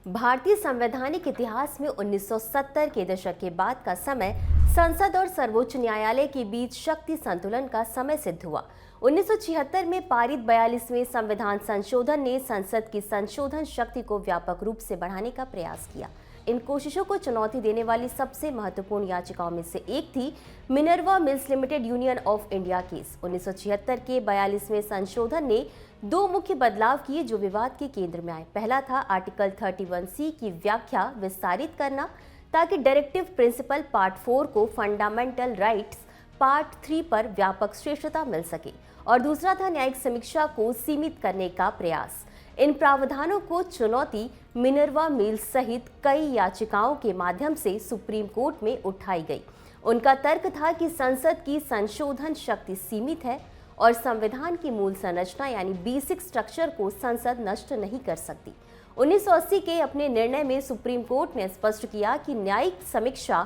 भारतीय संवैधानिक इतिहास में 1970 के दशक के बाद का समय संसद और सर्वोच्च न्यायालय के बीच शक्ति संतुलन का समय सिद्ध हुआ। 1976 में पारित 42वें संविधान संशोधन ने संसद की संशोधन शक्ति को व्यापक रूप से बढ़ाने का प्रयास किया। इन कोशिशों को चुनौती देने वाली सबसे महत्वपूर्ण याचिकाओं में से एक थी Minerva mills limited union of India case. 1976 के 42वें संशोधन ने दो मुख्य बदलाव किए जो विवाद के केंद्र में आए। पहला था आर्टिकल 31C की व्याख्या विस्तारित करना ताकि डायरेक्टिव प्रिंसिपल पार्ट 4 को फंडामेंटल राइट्स पार्ट 3 पर व्यापक श्रेष्ठता मिल सके, और दूसरा था न्यायिक समीक्षा को सीमित करने का प्रयास। इन प्रावधानों को चुनौती मिनर्वा मिल्स सहित कई याचिकाओं के माध्यम से सुप्रीम कोर्ट में उठाई गई। उनका तर्क था कि संसद की संशोधन शक्ति सीमित है और संविधान की मूल संरचना यानी बेसिक स्ट्रक्चर को संसद नष्ट नहीं कर सकती। 1980 के अपने निर्णय में सुप्रीम कोर्ट ने स्पष्ट किया कि न्यायिक समीक्षा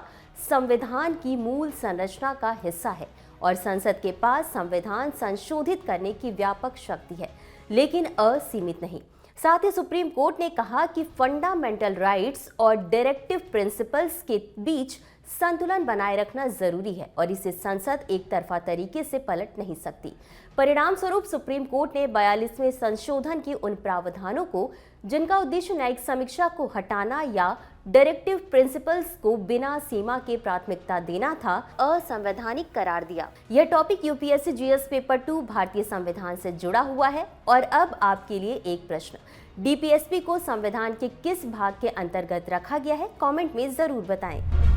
संविधान की मूल संरचना का हिस्सा है और संसद के पास संविधान संशोधित करने की व्यापक शक्ति है, लेकिन असीमित नहीं। साथ ही सुप्रीम कोर्ट ने कहा कि फंडामेंटल राइट्स और डायरेक्टिव प्रिंसिपल्स के बीच संतुलन बनाए रखना जरूरी है और इसे संसद एक तरफा तरीके से पलट नहीं सकती। परिणाम स्वरूप सुप्रीम कोर्ट ने 42वें संशोधन के उन प्रावधानों को जिनका उद्देश्य न्यायिक समीक्षा को हटाना या डायरेक्टिव प्रिंसिपल्स को बिना सीमा के प्राथमिकता देना था, असंवैधानिक करार दिया। यह टॉपिक यूपीएससी जीएस पेपर 2 भारतीय संविधान से जुड़ा हुआ है। और अब आपके लिए एक प्रश्न, डीपीएसपी को संविधान के किस भाग के अंतर्गत रखा गया है? कमेंट में जरूर बताएं।